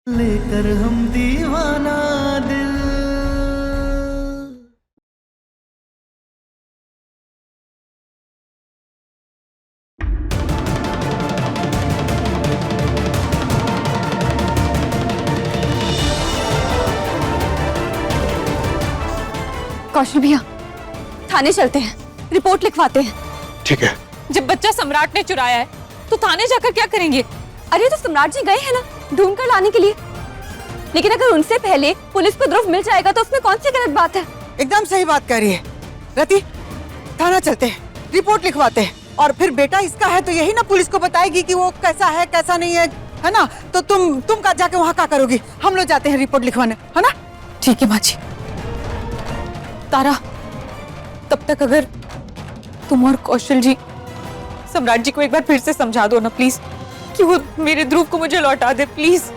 लेकर हम दीवाना दिल। कौशल भैया, थाने चलते हैं, रिपोर्ट लिखवाते हैं। ठीक है। जब बच्चा सम्राट ने चुराया है तो थाने जाकर क्या करेंगे? अरे तो सम्राट जी गए हैं ना ढूंढ कर लाने के लिए, लेकिन अगर उनसे पहले पुलिस को ध्रुव मिल जाएगा तो उसमें कौन सी गलत बात है? एकदम सही बात कह रही है रति। थाना चलते हैं, रिपोर्ट लिखवाते हैं, और फिर बेटा इसका है तो यही ना पुलिस को बताएगी कि वो कैसा है कैसा नहीं है ना? तो तुम का जाके वहाँ क्या करोगी? हम लोग जाते हैं रिपोर्ट लिखवाने, है ना? ठीक है माँ जी। तारा, तब तक अगर तुम और कौशल जी सम्राट जी को एक बार फिर से समझा दो ना प्लीज, कि वो मेरे ध्रुव को मुझे लौटा दे प्लीज।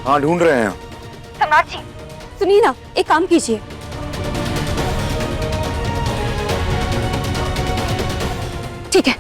हाँ, ढूंढ रहे हैं। सम्राट जी सुनिए ना, एक काम कीजिए। ठीक है।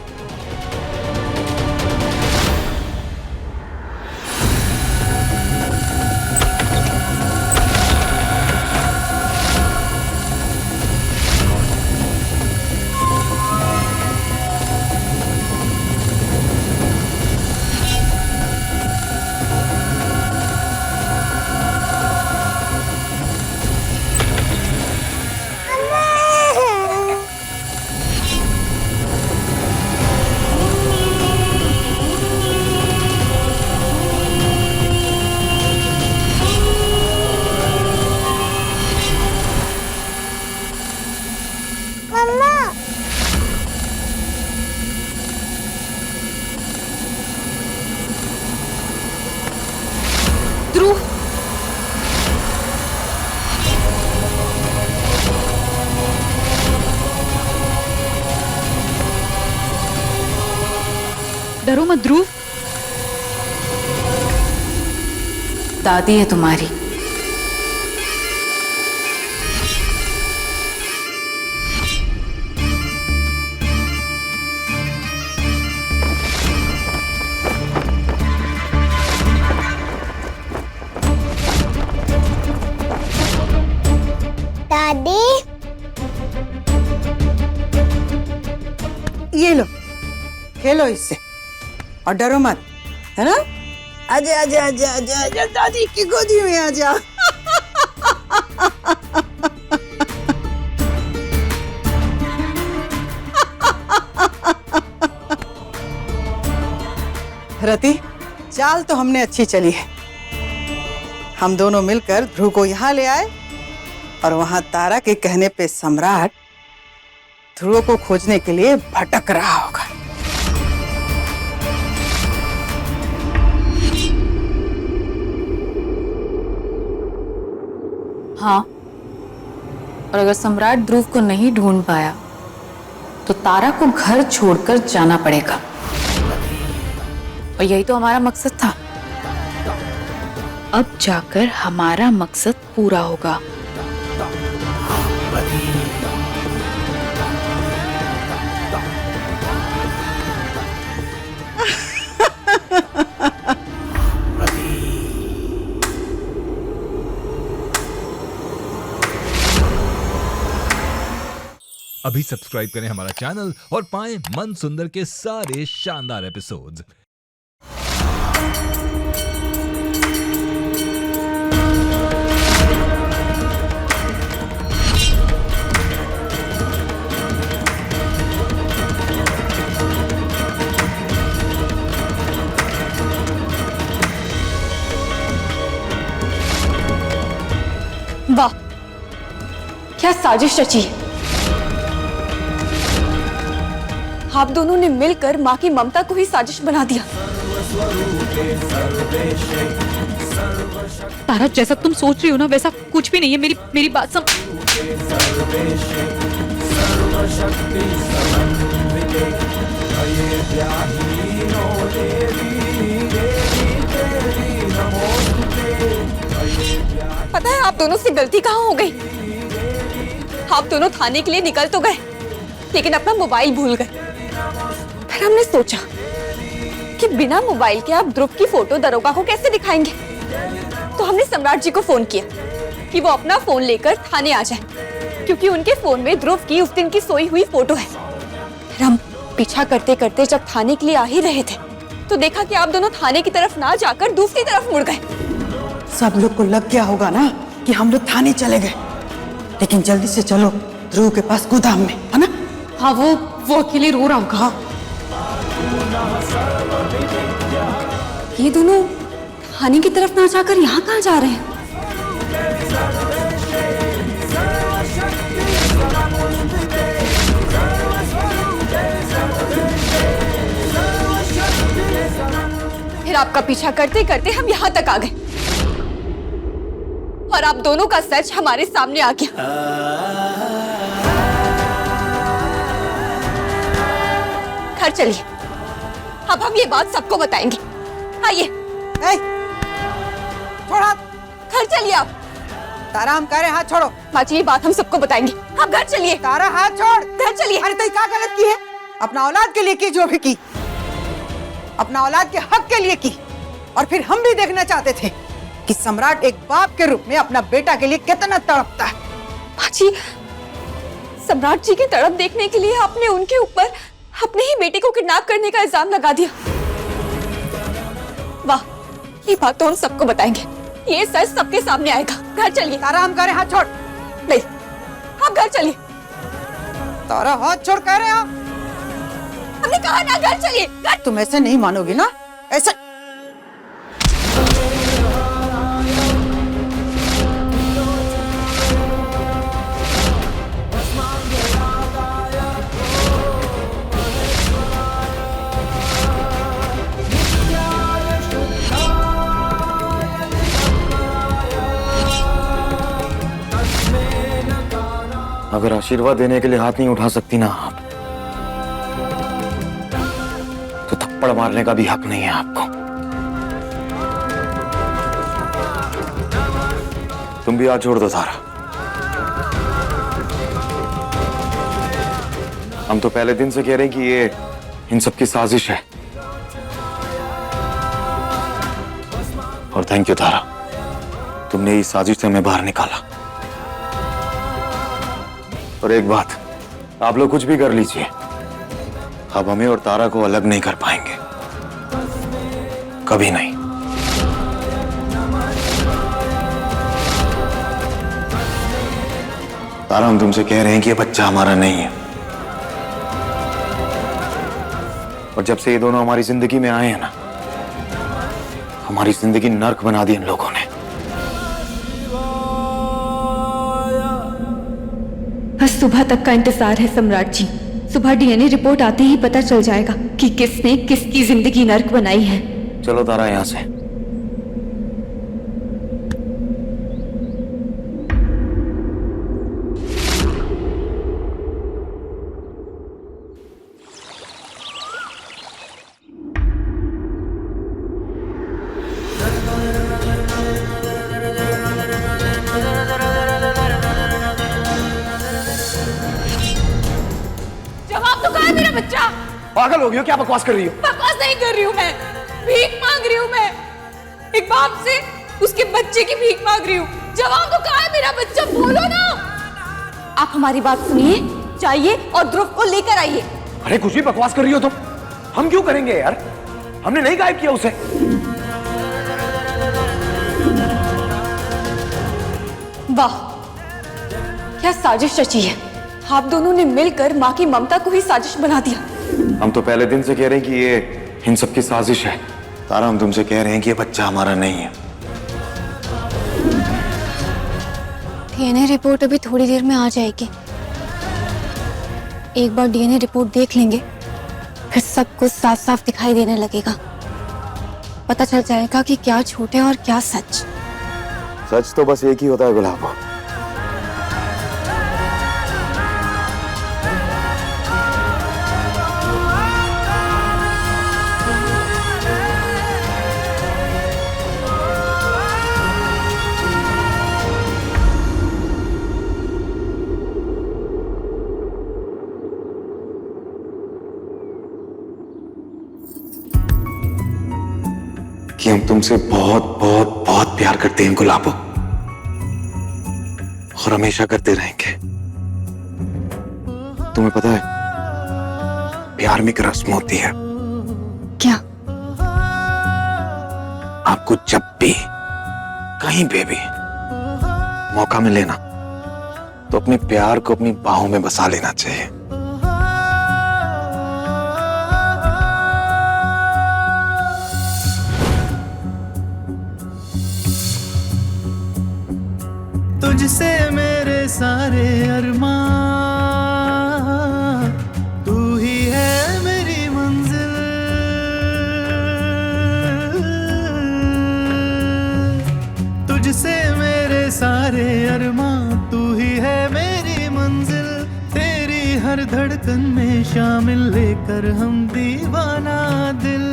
ध्रुव, डरो मत ध्रुव। दादी है तुम्हारी। दादी, ये लो, खेलो इससे और डरो मत, है ना? आजा आजा आजा आजा आजा दादी की गोदी में आजा। रति, चाल तो हमने अच्छी चली है। हम दोनों मिलकर ध्रुव को यहाँ ले आए और वहां तारा के कहने पे सम्राट ध्रुव को खोजने के लिए भटक रहा होगा। हाँ, और अगर सम्राट ध्रुव को नहीं ढूंढ पाया तो तारा को घर छोड़कर जाना पड़ेगा, और यही तो हमारा मकसद था। अब जाकर हमारा मकसद पूरा होगा। अभी सब्सक्राइब करें हमारा चैनल और पाएं मन सुंदर के सारे शानदार एपिसोड्स। वाह, क्या साजिश रची है। आप दोनों ने मिलकर माँ की ममता को ही साजिश बना दिया। तारा, जैसा तुम सोच रही हो ना वैसा कुछ भी नहीं है। मेरी बात पता है आप दोनों से गलती कहाँ हो गई? आप दोनों थाने के लिए निकल तो गए, लेकिन अपना मोबाइल भूल गए। फिर हमने सोचा कि बिना मोबाइल के आप ध्रुव की फोटो दरोगा को कैसे दिखाएंगे, तो हमने सम्राट जी को फोन किया कि वो अपना फोन लेकर थाने आ जाए, क्योंकि उनके फोन में ध्रुव की उस दिन की सोई हुई फोटो है। फिर हम पीछा करते करते जब थाने के लिए आ ही रहे थे, तो देखा कि आप दोनों थाने की तरफ ना जाकर दूसरी तरफ मुड़ गए। सब लोग को लग गया होगा ना कि हम लोग थाने चले गए, लेकिन जल्दी से चलो ध्रुव के पास गोदाम में, है ना? हाँ, वो अकेले रो रहा होगा। ये दोनों थाने की तरफ ना जाकर यहाँ कहाँ जा रहे हैं? फिर आपका पीछा करते करते हम यहाँ तक आ गए और आप दोनों का सच हमारे सामने आ गया। घर चलिए, अब हम ये बात सबको बताएंगे। आइए। छोड़ हाथ। घर चलिए आप। तारा, हम कह रहे हाथ छोड़ो। बाजी, ये बात हम सबको बताएंगे। आप घर चलिए। तारा, हाथ छोड़। घर चलिए। अरे तो क्या गलत की है? अपना औलाद के लिए की, जो भी की, अपना औलाद के हक के लिए की। और फिर हम भी देखना चाहते थे कि सम्राट एक बाप के रूप में अपना बेटा के लिए कितना तड़पता है। बाजी, सम्राट जी की तड़प देखने के लिए आपने उनके ऊपर अपने ही बेटे को किडनैप करने का इल्जाम लगा दिया। वाह, ये बात तो हम सबको बताएंगे। ये सच सबके सामने आएगा। घर चलिए। तारा, हम कह रहे हाथ छोड़। नहीं, आप घर चलिए। तारा, हाथ छोड़ कह रहे आप। हमने कहा ना, घर चलिए। घर। तुम ऐसे नहीं मानोगी ना, ऐसे। अगर आशीर्वाद देने के लिए हाथ नहीं उठा सकती ना आप, तो थप्पड़ मारने का भी हक नहीं है आपको। तुम भी हाथ छोड़ दो तारा। हम तो पहले दिन से कह रहे हैं कि ये इन सब की साजिश है। और थैंक यू तारा, तुमने इस साजिश से हमें बाहर निकाला। और एक बात, आप लोग कुछ भी कर लीजिए, अब हमें और तारा को अलग नहीं कर पाएंगे, कभी नहीं। तारा, हम तुमसे कह रहे हैं कि ये बच्चा हमारा नहीं है। और जब से ये दोनों हमारी जिंदगी में आए हैं ना, हमारी जिंदगी नर्क बना दी इन लोगों ने। बस सुबह तक का इंतजार है सम्राट जी। सुबह डीएनए रिपोर्ट आते ही पता चल जाएगा कि किसने किसकी जिंदगी नर्क बनाई है। चलो तारा, यहां से। जवाब तो कहा है मेरा बच्चा। पागल हो गई हो? क्या बकवास कर रही हो? बकवास नहीं कर रही हूँ मैं, भीख मांग रही हूँ मैं। एक बाप से उसके बच्चे की भीख मांग रही हूँ। जवाब तो कहा है मेरा बच्चा, बोलो ना। आप हमारी बात सुनिए, जाइए और ध्रुव को लेकर आइए। अरे कुछ भी बकवास कर रही हो तुम। हम क्यों करेंगे यार? हमने नहीं गायब किया उसे। वाह, क्या साजिश रची है। आप दोनों ने मिलकर माँ की ममता को ही साजिश बना दिया। हम तो पहले दिन से कह रहे हैं कि ये इन सब की साजिश है। तारा, हम तुमसे कह रहे हैं कि ये बच्चा हमारा नहीं है। डीएनए रिपोर्ट अभी थोड़ी देर में आ जाएगी। एक बार डीएनए रिपोर्ट देख लेंगे, फिर सब कुछ साफ साफ दिखाई देने लगेगा। पता चल जाएगा कि क्या झूठ है और क्या सच। सच तो बस एक ही होता है गुलाबो। कि हम तुमसे बहुत बहुत बहुत प्यार करते हैं गुलाबो, और हमेशा करते रहेंगे। तुम्हें पता है, प्यार में एक रस्म होती है। क्या? आपको जब भी कहीं पे भी मौका मिले ना, तो अपने प्यार को अपनी बाहों में बसा लेना चाहिए। तुझसे मेरे सारे अरमान, तू ही है मेरी मंजिल। तुझसे मेरे सारे अरमान, तू ही है मेरी मंजिल। तेरी हर धड़कन में शामिल, लेकर हम दीवाना दिल,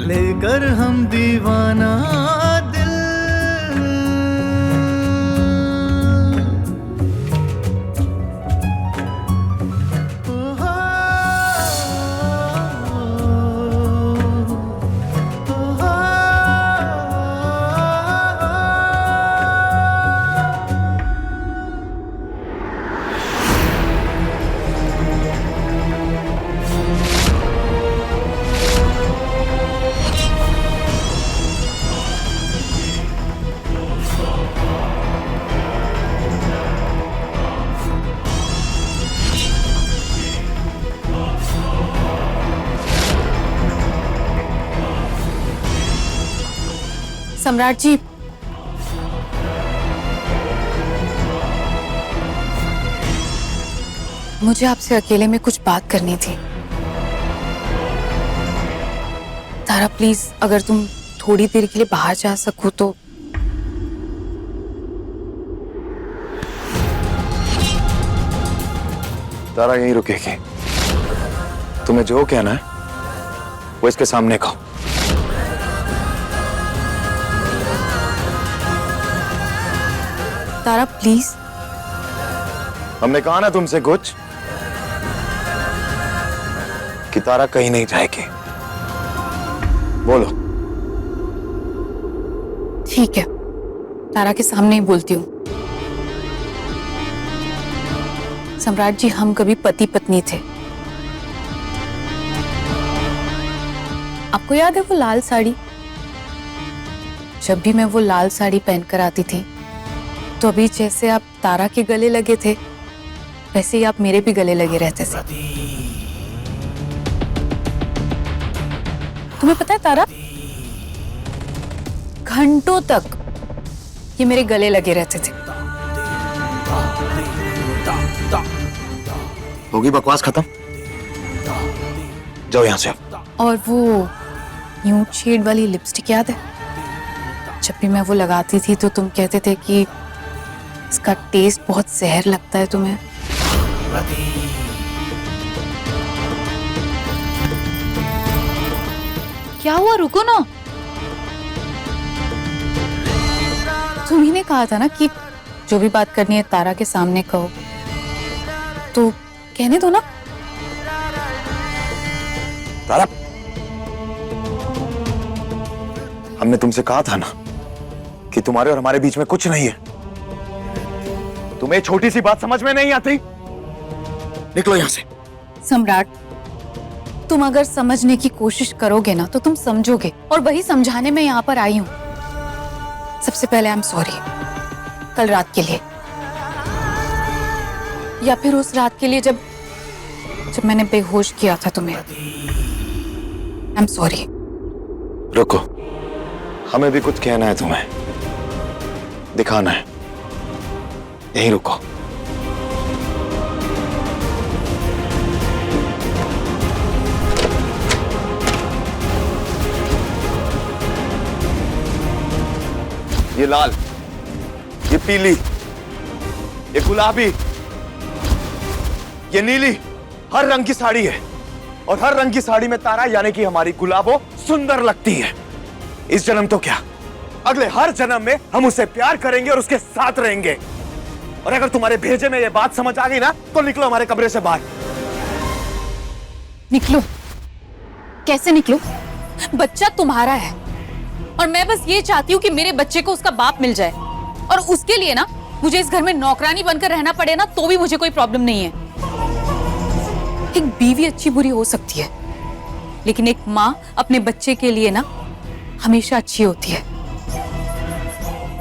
लेकर हम दीवाना दिल। सम्राट जी, मुझे आपसे अकेले में कुछ बात करनी थी। तारा प्लीज, अगर तुम थोड़ी देर के लिए बाहर जा सको तो। तारा यहीं रुकेगी। तुम्हें जो कहना है वो इसके सामने कहो। तारा प्लीज। हमने कहा ना तुमसे कुछ, कि तारा कहीं नहीं जाएगी। बोलो। ठीक है, तारा के सामने ही बोलती हूँ। सम्राट जी, हम कभी पति पत्नी थे। आपको याद है वो लाल साड़ी? जब भी मैं वो लाल साड़ी पहनकर आती थी, तो अभी जैसे आप तारा के गले लगे थे, वैसे ही आप मेरे भी गले लगे रहते थे। तुम्हें पता है तारा, घंटों तक ये मेरे गले लगे रहते थे। होगी बकवास खत्म, जाओ यहां से। और वो न्यूड शेड वाली लिपस्टिक याद है? जब भी मैं वो लगाती थी तो तुम कहते थे कि इसका टेस्ट बहुत जहर लगता है तुम्हें। क्या हुआ? रुको ना। तुम्ही ने कहा था ना कि जो भी बात करनी है तारा के सामने कहो, तो कहने दो ना। तारा, हमने तुमसे कहा था ना कि तुम्हारे और हमारे बीच में कुछ नहीं है। तुम्हें छोटी सी बात समझ में नहीं आती? निकलो यहां से। सम्राट, तुम अगर समझने की कोशिश करोगे ना तो तुम समझोगे, और वही समझाने में यहाँ पर आई हूँ। सबसे पहले आई एम सॉरी, कल रात के लिए, या फिर उस रात के लिए जब मैंने बेहोश किया था तुम्हें। I am sorry. रुको, हमें भी कुछ कहना है तुम्हें, दिखाना है। यहीं रुको। ये लाल, ये पीली, ये गुलाबी, ये नीली, हर रंग की साड़ी है। और हर रंग की साड़ी में तारा यानी कि हमारी गुलाबो सुंदर लगती है। इस जन्म तो क्या, अगले हर जन्म में हम उसे प्यार करेंगे और उसके साथ रहेंगे। और अगर तुम्हारे भेजे में ये बात समझ आ गई ना, तो निकलो हमारे कमरे से बाहर। निकलो? कैसे निकलो? बच्चा तुम्हारा है और मैं बस ये चाहती हूँ कि मेरे बच्चे को उसका बाप मिल जाए, और उसके लिए ना मुझे इस घर में नौकरानी बनकर रहना पड़े ना तो भी मुझे कोई प्रॉब्लम नहीं है। एक बीवी अच्छी बुरी हो सकती है, लेकिन एक माँ अपने बच्चे के लिए ना हमेशा अच्छी होती है,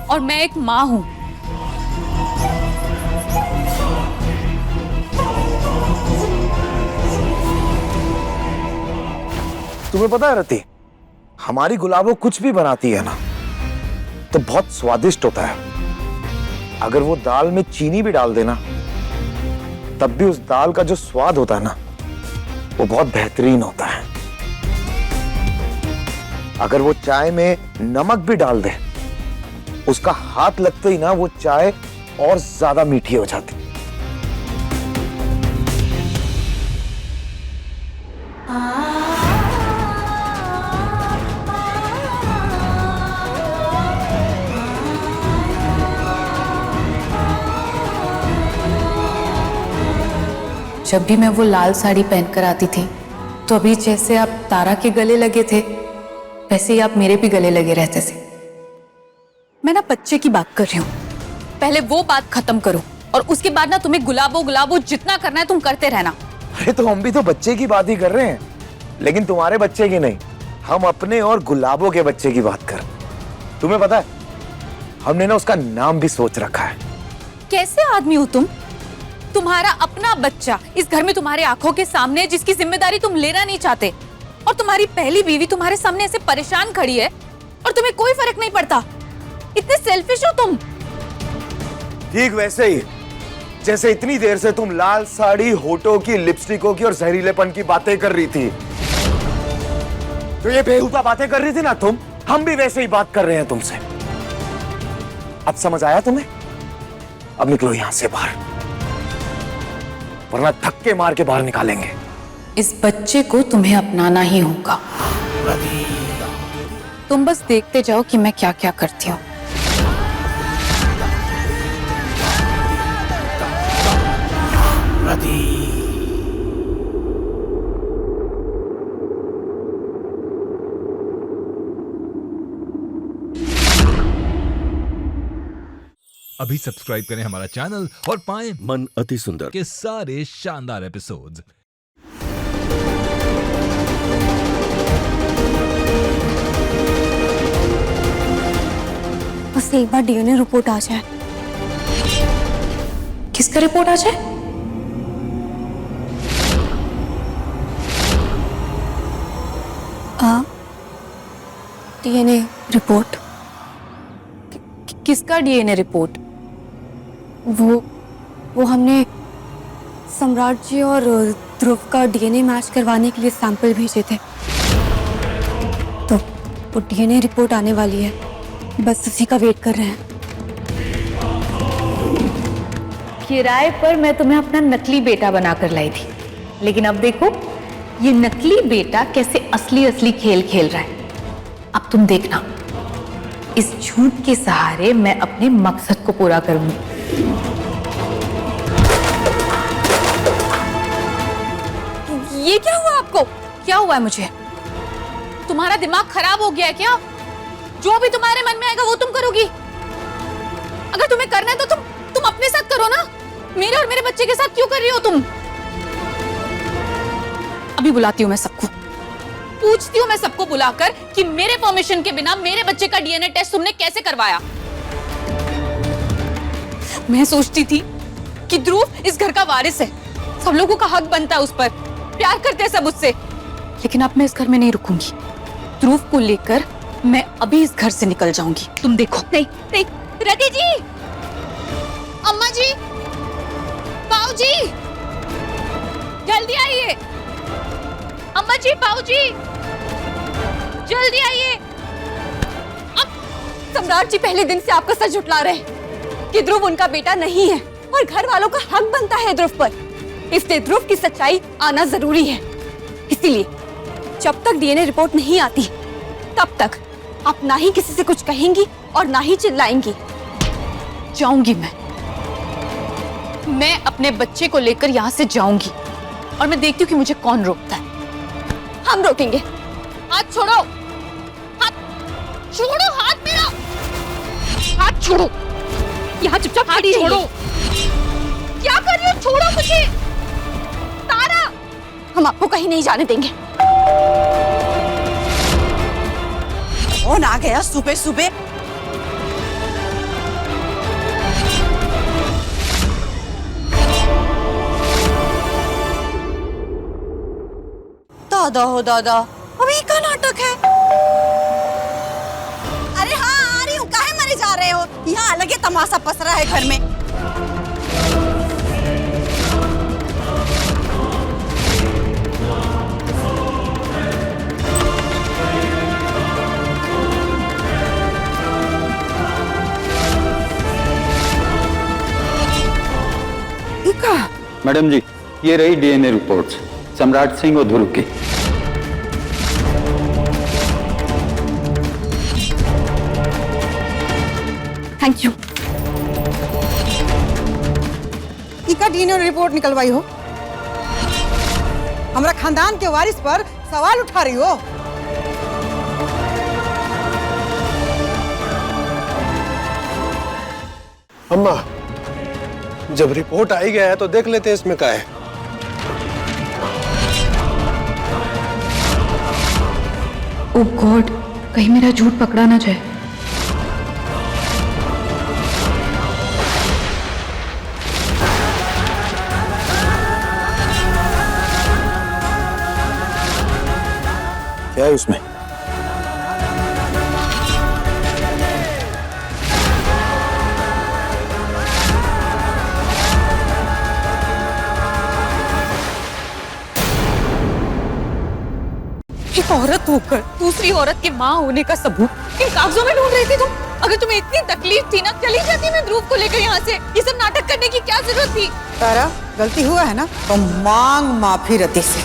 और मैं एक माँ हूं। तुम्हें पता है रति, हमारी गुलाबो कुछ भी बनाती है ना तो बहुत स्वादिष्ट होता है। अगर वो दाल में चीनी भी डाल देना तब भी उस दाल का जो स्वाद होता है ना वो बहुत बेहतरीन होता है। अगर वो चाय में नमक भी डाल दे, उसका हाथ लगते ही ना वो चाय और ज्यादा मीठी हो जाती। जब भी मैं वो लाल साड़ी पहनकर आती थी तो अभी जैसे आप तारा के गले लगे थे वैसे ही आप मेरे भी गले लगे रहते थे। मैं ना बच्चे की बात कर रही हूँ, पहले वो बात खत्म करो और उसके बाद ना तुम्हें गुलाबो गुलाबो जितना करना है तुम करते रहना। अरे तो हम भी तो बच्चे की बात ही कर रहे हैं, लेकिन तुम्हारे बच्चे की नहीं, हम अपने और गुलाबो के बच्चे की बात कर। तुम्हें पता है हमने ना उसका नाम भी सोच रखा है। कैसे आदमी हो तुम? तुम्हारा अपना बच्चा इस घर में तुम्हारे आंखों के सामने है, जिसकी जिम्मेदारी तुम लेना नहीं चाहते, और तुम्हारी पहली बीवी तुम्हारे सामने ऐसे परेशान खड़ी है और तुम्हें कोई फर्क नहीं पड़ता। इतने सेल्फिश हो तुम। ठीक वैसे ही जैसे इतनी देर से तुम लाल साड़ी, होठों की, लिपस्टिकों की और जहरीलेपन की बातें कर रही थी, तो ये बेहुदा बातें कर रही थी ना तुम, हम भी वैसे ही बात कर रहे हैं तुमसे। अब समझ आया तुम्हें? अब निकलो यहां से बाहर, वरना धक्के मार के बाहर निकालेंगे। इस बच्चे को तुम्हें अपनाना ही होगा। तुम बस देखते जाओ कि मैं क्या क्या करती हूँ। अभी सब्सक्राइब करें हमारा चैनल और पाएं मन अति सुंदर के सारे शानदार एपिसोड्स। बस एक बार डीएनए रिपोर्ट आ जाए। किसका रिपोर्ट आ जाए? DNA report. किसका डीएनए रिपोर्ट? वो हमने सम्राट जी और ध्रुव का डीएनए मैच करवाने के लिए सैंपल भेजे थे, तो वो डीएनए रिपोर्ट आने वाली है, बस उसी का वेट कर रहे हैं। किराए पर मैं तुम्हें अपना नकली बेटा बनाकर लाई थी, लेकिन अब देखो ये नकली बेटा कैसे असली असली खेल खेल रहा है। अब तुम देखना, इस झूठ के सहारे मैं अपने मकसद को पूरा करूंगी। ये क्या हुआ आपको? क्या हुआ है मुझे? तुम्हारा दिमाग खराब हो गया है क्या? जो भी तुम्हारे मन में आएगा वो तुम करोगी। अगर तुम्हें करना है तो तुम अपने साथ करो ना, मेरे और मेरे बच्चे के साथ क्यों कर रही हो तुम? अभी बुलाती हूँ मैं सबको, पूछती हूँ मैं सबको बुलाकर कि मेरे परमिशन के बिना मेरे बच्चे का डीएनए टेस्ट तुमने कैसे करवाया। मैं सोचती थी कि ध्रुव इस घर का वारिस है, सब लोगों का हक बनता है उस पर, प्यार करते हैं सब उससे, लेकिन अब मैं इस घर में नहीं रुकूंगी। ध्रुव को लेकर मैं अभी इस घर से निकल जाऊंगी, तुम देखो। नहीं नहीं, रति जी, अम्मा जी, पाऊ जी, जल्दी आइए। अम्मा जी, पाऊ जी, जल्दी आइए। अब सम्राट जी पहले दिन से आपका सच झुठला रहे हैं कि ध्रुव उनका बेटा नहीं है और घर वालों का हक बनता है ध्रुव पर, इसलिए ध्रुव की सच्चाई आना जरूरी है। इसीलिए जब तक डीएनए रिपोर्ट नहीं आती तब तक आप ना ही किसी से कुछ कहेंगी और ना ही चिल्लाएंगी। जाऊंगी मैं अपने बच्चे को लेकर यहाँ से जाऊंगी और मैं देखती हूँ कि मुझे कौन रोकता है। हम रोकेंगे, हाथ छोड़ो, हाथ छोड़ो, हाथ मेरा, हाथ छोड़ो। यहाँ चुपचाप खड़ी रहिए। क्या कर रही हो? छोड़ो मुझे। तारा, हम आपको कहीं नहीं जाने देंगे। कौन आ गया सुबह सुबह? दादा हो दादा, अभी का नाटक है? अरे हाँ आ रही हूँ, काहे मरे जा रहे हो? यहाँ अलग ही तमाशा पसरा है घर में। मैडम जी, ये रही डीएनए रिपोर्ट्स सम्राट सिंह और ध्रुव की। Thank you. इका डीएनए रिपोर्ट निकलवाई हो? हमारा खानदान के वारिस पर सवाल उठा रही हो? अम्मा, जब रिपोर्ट आई गया है तो देख लेते हैं इसमें क्या है। ओ गॉड, कहीं मेरा झूठ पकड़ा ना जाए। क्या है उसमें? एक औरत होकर दूसरी औरत की माँ होने का सबूत इन कागजों में ढूंढ रही थी तुम? अगर तुम्हें इतनी तकलीफ थी ना, चली जाती मैं ध्रुव को लेकर यहाँ से। ये सब नाटक करने की क्या जरूरत थी? तारा, गलती हुआ है ना तो मांग माफी रति से।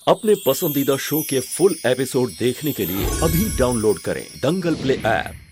अपने पसंदीदा शो के फुल एपिसोड देखने के लिए अभी डाउनलोड करें दंगल प्ले ऐप।